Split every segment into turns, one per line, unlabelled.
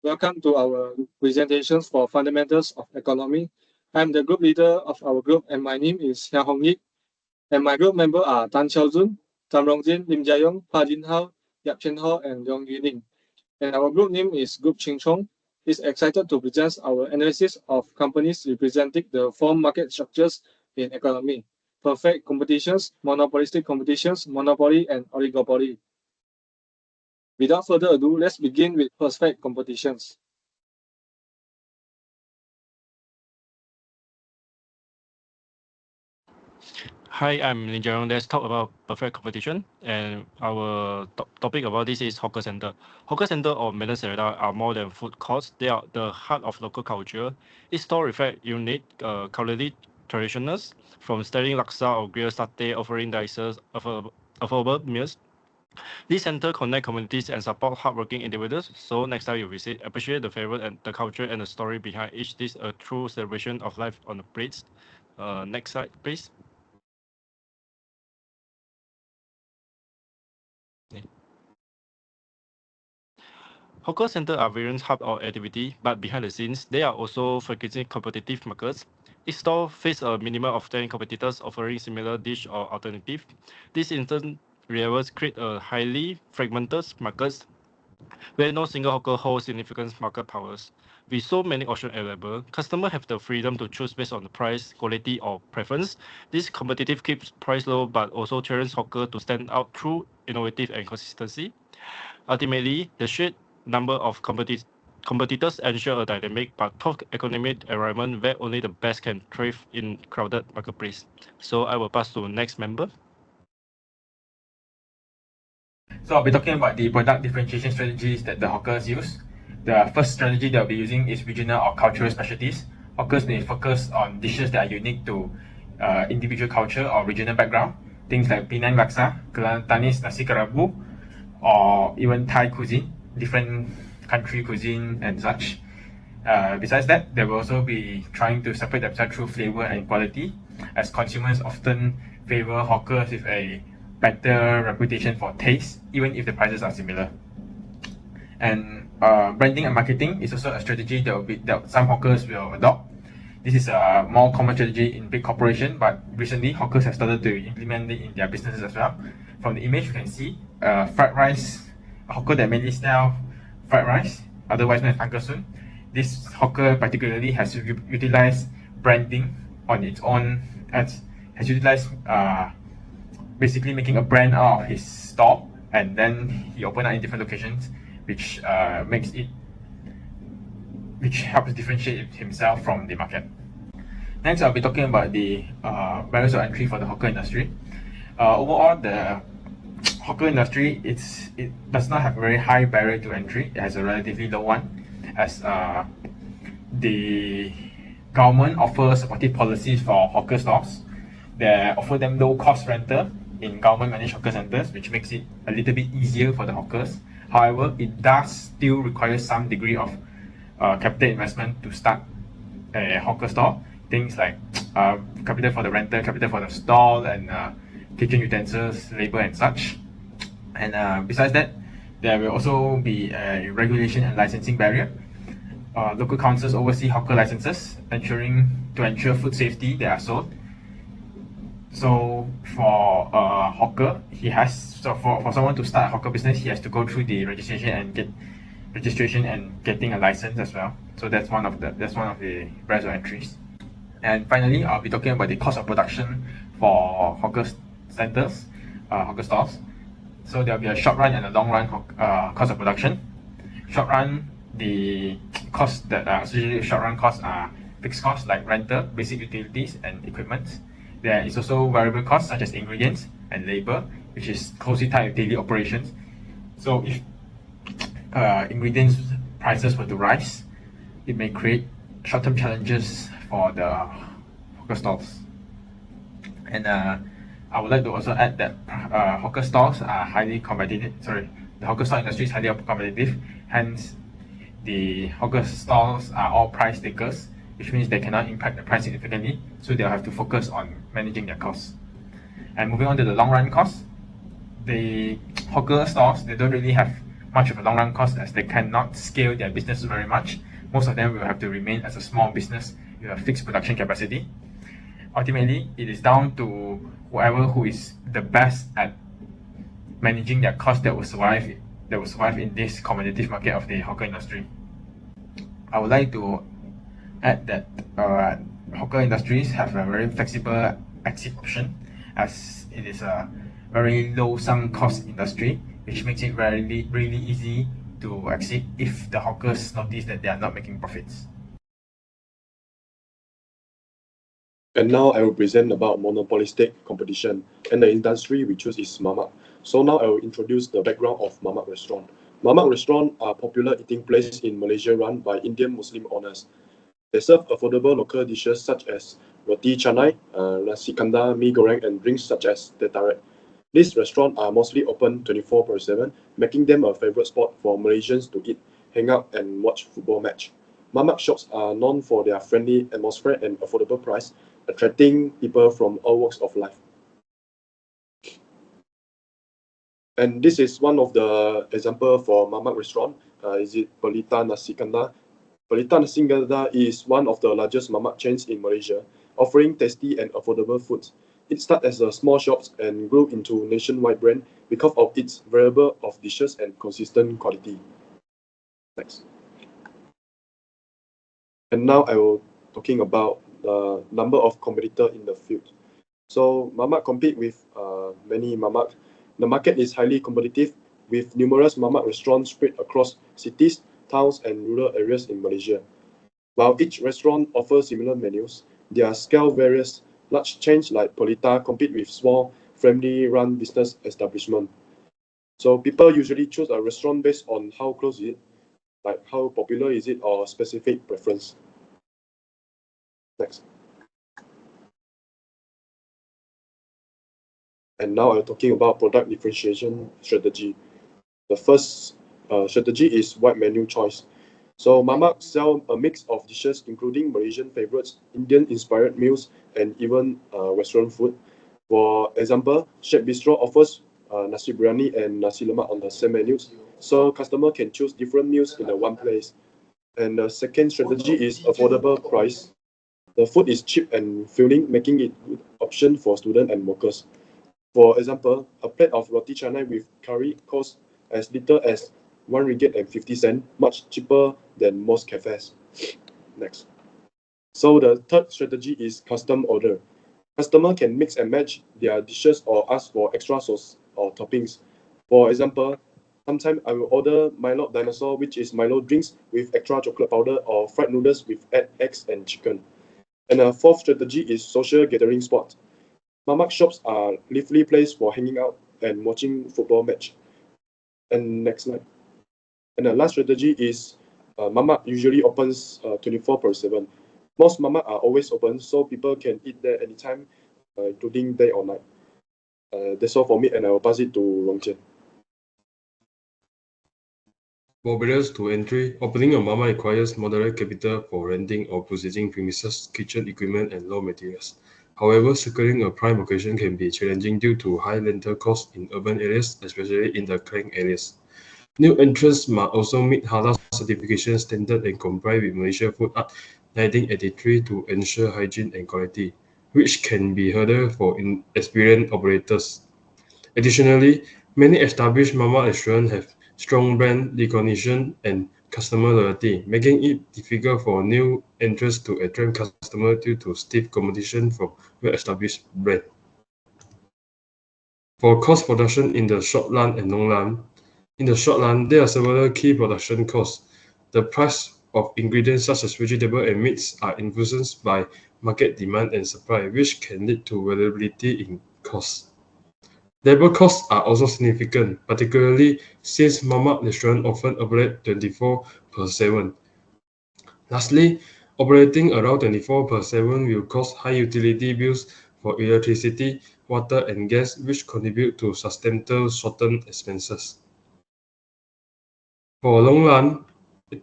Welcome to our presentations for Fundamentals of Economy. I'm the group leader of our group and my name is Hia Hong Yik. And my group members are Tan Xiaojun, Tam Rongjin, Lim Jiayong, Pa Jin Hao, Yap Chen Ho, and Yong Yuning. And our group name is Group Chong. Is excited to present our analysis of companies representing the four market structures in economy: perfect competitions, monopolistic competitions, monopoly, and oligopoly. Without further ado, let's begin with perfect competitions.
Hi, I'm Lin Jiarong. Let's talk about perfect competition. And our topic about this is hawker center. Hawker center or Medan Sereda are more than food courts. They are the heart of local culture. Each store reflects unique, culinary traditions, from sterling laksa or grilled satay, offering diverse, affordable meals. This center connect communities and support hardworking individuals. So next time you visit, appreciate the flavor and the culture and the story behind each dish. A true celebration of life on the plates. Next slide, please. Hawker centers are various hub of activity, but behind the scenes, they are also frequently competitive markets. Each store faces a minimum of 10 competitors offering similar dish or alternative. This in turn levels create a highly fragmented markets where no single hawker holds significant market powers. With so many options available, customers have the freedom to choose based on the price, quality, or preference. This competitive keeps price low, but also challenges hawker to stand out through innovative and consistency. Ultimately, the sheer number of competitors ensure a dynamic but tough economic environment where only the best can thrive in crowded marketplace. So I will pass to next member.
So I'll be talking about the product differentiation strategies that the hawkers use. The first strategy they'll be using is regional or cultural specialties. Hawkers may focus on dishes that are unique to individual culture or regional background. Things like Penang laksa, Kelantanese nasi kerabu, or even Thai cuisine, different country cuisine and such. Besides that, they will also be trying to separate themselves through flavor and quality, as consumers often favor hawkers with a better reputation for taste, even if the prices are similar. And branding and marketing is also a strategy that some hawkers will adopt. This is a more common strategy in big corporations, but recently hawkers have started to implement it in their businesses as well. From the image, you can see fried rice, a hawker that mainly sell fried rice, otherwise known as Uncle Soon. This hawker particularly has utilized branding on its own, has utilized basically making a brand out of his store, and then he opened up in different locations, which helps differentiate himself from the market. Next, I'll be talking about the barriers of entry for the hawker industry. Overall, the hawker industry it does not have a very high barrier to entry. It has a relatively low one, as the government offers supportive policies for hawker stores. They offer them low cost rental in government managed hawker centers, which makes it a little bit easier for the hawkers. However, it does still require some degree of capital investment to start a hawker store. Things like capital for the rental, capital for the stall, and kitchen utensils, labor, and such. And besides that, there will also be a regulation and licensing barrier. Local councils oversee hawker licenses, to ensure food safety that are sold. So for a hawker, for someone to start a hawker business, he has to go through the registration and getting a license as well. So that's one of the barriers of entries. And finally, I'll be talking about the cost of production for hawker centers, hawker stores. So there'll be a short run and a long run cost of production. Short run, the costs that are associated with short run costs are fixed costs like rental, basic utilities, and equipment. There is also variable costs such as ingredients and labor, which is closely tied with daily operations. So if ingredients prices were to rise, it may create short-term challenges for the hawker stalls. And I would like to also add that hawker stalls are highly competitive. The hawker stall industry is highly competitive. Hence, the hawker stalls are all price takers, which means they cannot impact the price significantly. So they'll have to focus on managing their costs. And moving on to the long run costs, the hawker stalls, they don't really have much of a long run cost as they cannot scale their business very much. Most of them will have to remain as a small business with a fixed production capacity. Ultimately, it is down to whoever who is the best at managing their cost that will survive in this competitive market of the hawker industry. I would like to add that hawker industries have a very flexible exit option, as it is a very low sunk cost industry, which makes it really easy to exit if the hawkers notice that they are not making profits.
And now I will present about monopolistic competition, and the industry we choose is mamak. So now I will introduce the background of mamak restaurant. Mamak restaurant are popular eating place in Malaysia run by Indian Muslim owners. They serve affordable local dishes such as roti canai, nasi kandar, mee goreng, and drinks such as teh tarik. These restaurants are mostly open 24/7, making them a favorite spot for Malaysians to eat, hang out, and watch football match. Mamak shops are known for their friendly atmosphere and affordable price, attracting people from all walks of life. And this is one of the example for mamak restaurant. Is it Pelita Nasi Kandar? Pelita Nasi Kandar is one of the largest mamak chains in Malaysia, offering tasty and affordable foods. It started as a small shops and grew into nationwide brand because of its variety of dishes and consistent quality. Next. And now I will talking about the number of competitors in the field. So mamak compete with many mamak. The market is highly competitive with numerous mamak restaurants spread across cities, towns, and rural areas in Malaysia. While each restaurant offers similar menus, their scale varies. Large chains like Polita compete with small, family-run business establishments. So people usually choose a restaurant based on how close is it, like how popular is it, or specific preference. Next. And now I'm talking about product differentiation strategy. The first strategy is wide menu choice. So mamak sell a mix of dishes including Malaysian favorites, Indian-inspired meals, and even restaurant food. For example, Chef Bistro offers nasi biryani and nasi lemak on the same menus, so customer can choose different meals in the one place. And the second strategy is affordable price. The food is cheap and filling, making it good option for students and workers. For example, a plate of roti canai with curry costs as little as 1 ringgit and 50 cents, much cheaper than most cafes. Next. So the third strategy is custom order. Customer can mix and match their dishes or ask for extra sauce or toppings. For example, sometimes I will order Milo dinosaur, which is Milo drinks with extra chocolate powder, or fried noodles with eggs and chicken. And a fourth strategy is social gathering spot. Mamak shops are lively place for hanging out and watching football match. And next slide. And the last strategy is mamak usually opens 24/7. Most mamak are always open, so people can eat there anytime, including day or night. That's all for me, and I will pass it to Rongjian.
For barriers to entry, opening a mama requires moderate capital for renting or purchasing premises, kitchen equipment, and raw materials. However, securing a prime location can be challenging due to high rental costs in urban areas, especially in the clang areas. New entrants must also meet halal certification standard and comply with Malaysia Food Act 1983 to ensure hygiene and quality, which can be hurdle for inexperienced operators. Additionally, many established mama restaurants have strong brand recognition and customer loyalty, making it difficult for new entrants to attract customers due to stiff competition from well-established brands. For cost production in the short run and long run, in the short run, there are several key production costs. The price of ingredients such as vegetables and meats are influenced by market demand and supply, which can lead to variability in costs. Labor costs are also significant, particularly since mamak restaurants often operate 24/7. Lastly, operating around 24/7 will cause high utility bills for electricity, water, and gas, which contribute to substantial short-term expenses. For a long run,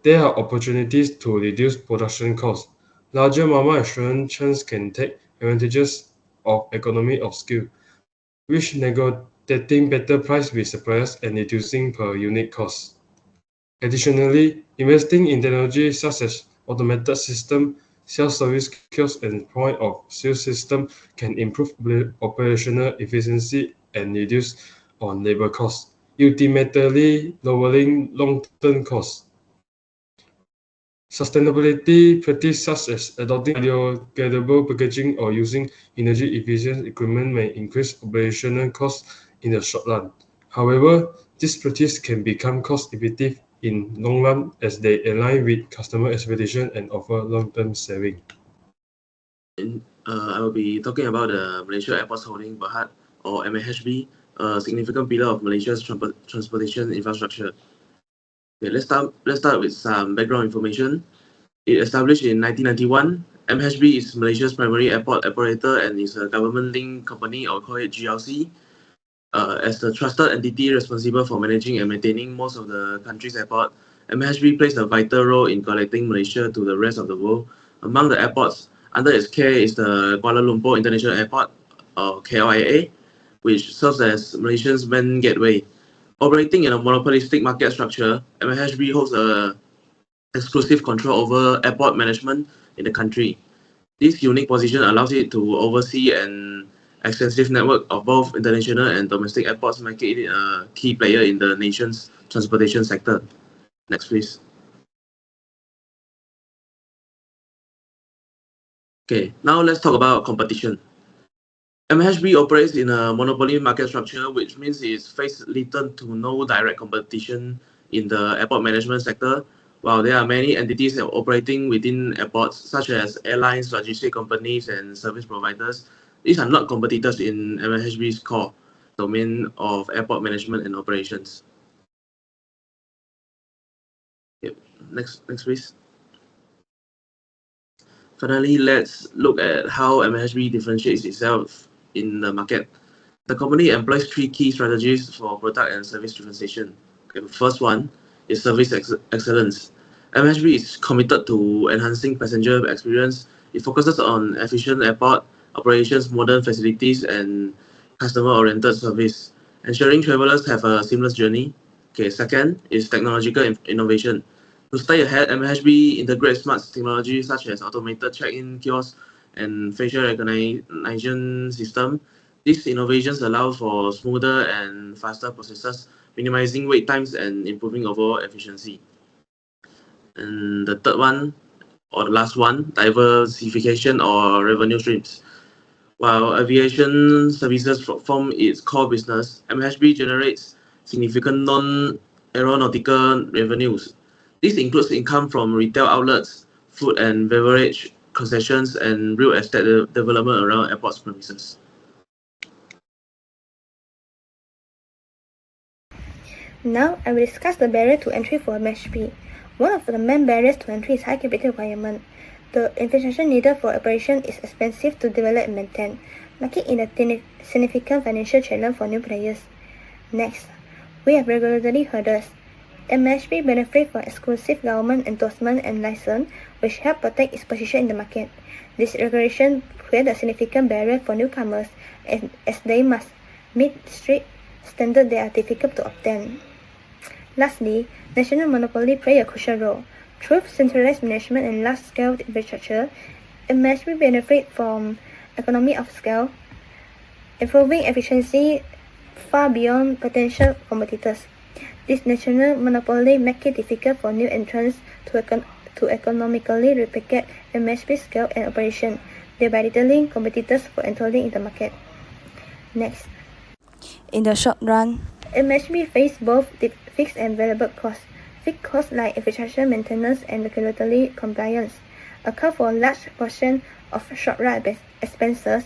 there are opportunities to reduce production costs. Larger mama restaurant chains can take advantages of economy of scale, which negotiating better price with suppliers and reducing per unit costs. Additionally, investing in technology such as automated system, self-service kiosks, and point-of-sale system can improve operational efficiency and reduce on labor costs, ultimately lowering long-term costs. Sustainability practices such as adopting biodegradable packaging or using energy-efficient equipment may increase operational costs in the short run. However, these practices can become cost-effective in long run as they align with customer expectations and offer long-term saving.
I will be talking about the Malaysia Airports Holding Berhad, or MAHB, a significant pillar of Malaysia's transportation infrastructure. Okay, let's start with some background information. It established in 1991. MHB is Malaysia's primary airport operator and is a government-linked company, or call it GLC. As the trusted entity responsible for managing and maintaining most of the country's airport, MHB plays a vital role in connecting Malaysia to the rest of the world. Among the airports under its care is the Kuala Lumpur International Airport, or KLIA, which serves as Malaysia's main gateway. Operating in a monopolistic market structure, MHB holds exclusive control over airport management in the country. This unique position allows it to oversee an extensive network of both international and domestic airports, making it a key player in the nation's transportation sector. Next, please. Okay, now let's talk about competition. MHB operates in a monopoly market structure, which means it faces little to no direct competition in the airport management sector. While there are many entities operating within airports, such as airlines, logistic companies, and service providers, these are not competitors in MHB's core domain of airport management and operations. Yep. Next, please. Finally, let's look at how MHB differentiates itself in the market. The company employs three key strategies for product and service differentiation. Okay, the first one is service excellence. MHB is committed to enhancing passenger experience. It focuses on efficient airport operations, modern facilities, and customer-oriented service, ensuring travelers have a seamless journey. Okay, second is technological innovation. To stay ahead, MHB integrates smart technology such as automated check-in kiosks and facial recognition system. These innovations allow for smoother and faster processes, minimizing wait times and improving overall efficiency. And the third one, or the last one, diversification or revenue streams. While aviation services form its core business, MHB generates significant non-aeronautical revenues. This includes income from retail outlets, food and beverage concessions, and real estate development around airport premises.
Now, I will discuss the barrier to entry for MHB. One of the main barriers to entry is high capital requirement. The infrastructure needed for operation is expensive to develop and maintain, making it a significant financial challenge for new players. Next, we have regulatory hurdles. MHB benefits from exclusive government endorsement and license, which help protect its position in the market. This regulation creates a significant barrier for newcomers, as they must meet strict standards that are difficult to obtain. Lastly, national monopoly play a crucial role. Through centralized management and large-scale infrastructure, MHB benefits from economy of scale, improving efficiency far beyond potential competitors. This national monopoly makes it difficult for new entrants to economically replicate MHB's scale and operation, thereby deterring competitors from entering in the market. Next. In the short run, MHB faces both fixed and variable costs. Fixed costs like infrastructure maintenance and regulatory compliance account for a large portion of short-run expenses.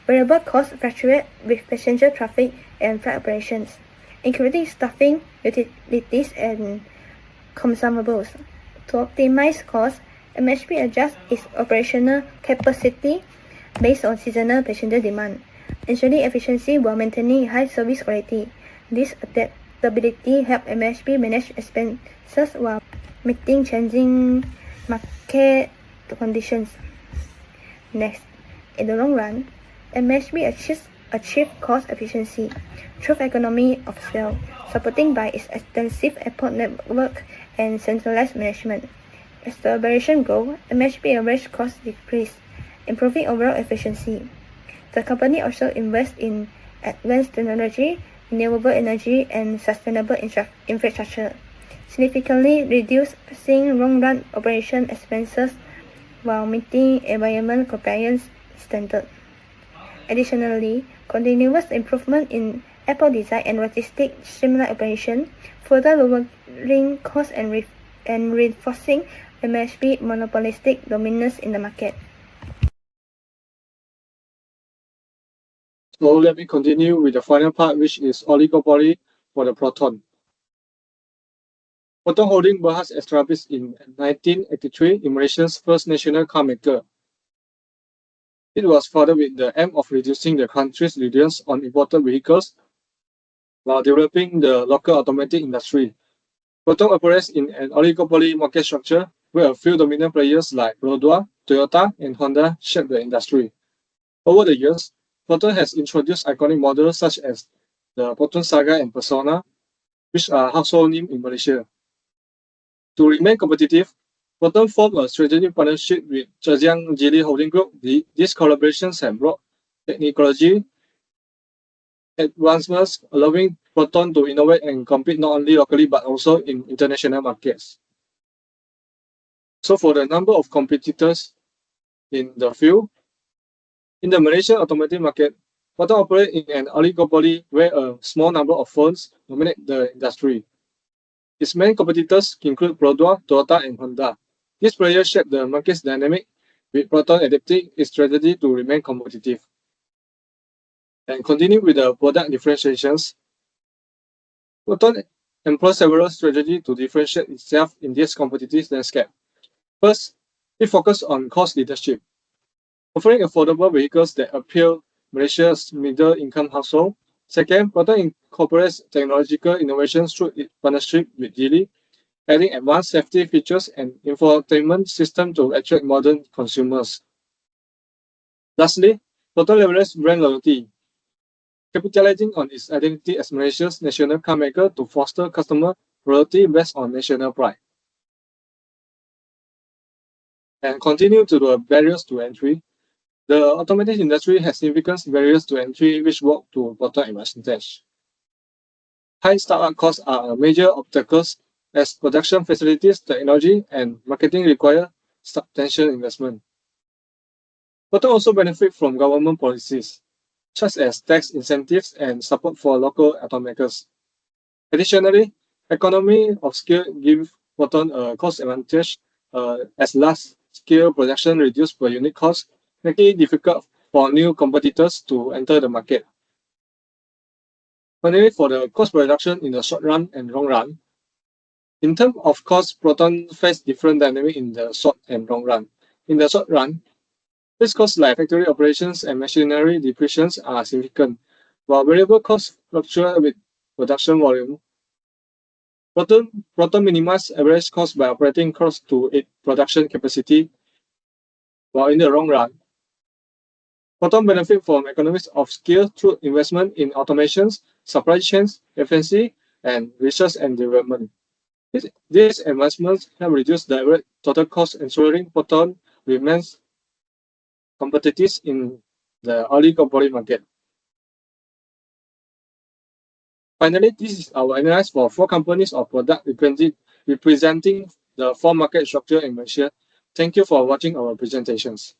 Variable costs fluctuate with passenger traffic and flight operations, including staffing, utilities, and consumables. To optimize costs, MHB adjusts its operational capacity based on seasonal passenger demand, ensuring efficiency while maintaining high service quality. This adaptability helps MHB manage expenses while meeting changing market conditions. Next, in the long run, MHB achieves cost efficiency through economy of scale, supported by its extensive airport network and centralized management. As the operation goal, MHB average cost decrease, improving overall efficiency. The company also invests in advanced technology, renewable energy, and sustainable infrastructure, significantly reducing long-run operation expenses while meeting environment compliance standards. Additionally, continuous improvement in airport design and logistics streamline operation, further lowering costs and reinforcing MHB monopolistic dominance in the market.
So let me continue with the final part, which is oligopoly for the Proton. Proton Holding was established in 1983 in Malaysia's first national car maker. It was founded with the aim of reducing the country's reliance on imported vehicles while developing the local automotive industry. Proton operates in an oligopoly market structure where a few dominant players like Rodua, Toyota, and Honda shape the industry. Over the years, Proton has introduced iconic models such as the Proton Saga and Persona, which are household names in Malaysia. To remain competitive, Proton formed a strategic partnership with Zhejiang Geely Holding Group. These collaborations have brought technology advancements, allowing Proton to innovate and compete not only locally but also in international markets. So for the number of competitors in the field, in the Malaysian automotive market, Proton operates in an oligopoly where a small number of firms dominate the industry. Its main competitors include Rodua, Toyota, and Honda. These players shape the market's dynamic, with Proton adapting its strategy to remain competitive. And continue with the product differentiations. Proton employs several strategies to differentiate itself in this competitive landscape. First, it focuses on cost leadership, offering affordable vehicles that appeal Malaysia's middle-income household. Second, Proton incorporates technological innovations through its partnership with Geely, adding advanced safety features and infotainment system to attract modern consumers. Lastly, Proton leverages brand loyalty, capitalizing on its identity as Malaysia's national car maker to foster customer loyalty based on national pride. And continue to the barriers to entry. The automotive industry has significant barriers to entry which work to Proton advantage. High startup costs are a major obstacles as production facilities, technology, and marketing require substantial investment. Proton also benefits from government policies, such as tax incentives and support for local automakers. Additionally, economy of scale gives Proton a cost advantage as large-scale production reduces per unit cost, making it difficult for new competitors to enter the market. Finally, for the cost reduction in the short run and long run, in terms of cost, Proton face different dynamics in the short and long run. In the short run, fixed costs like factory operations and machinery depreciations are significant, while variable costs fluctuate with production volume. Proton minimizes average cost by operating close to its production capacity, while in the long run, Proton benefits from economies of scale through investment in automations, supply chains, efficiency, and research and development. These advancements have reduced direct total cost, ensuring Proton remains competitive in the oligopoly market. Finally, this is our analysis for 4 companies or products representing the 4 market structure in Malaysia. Thank you for watching our presentations.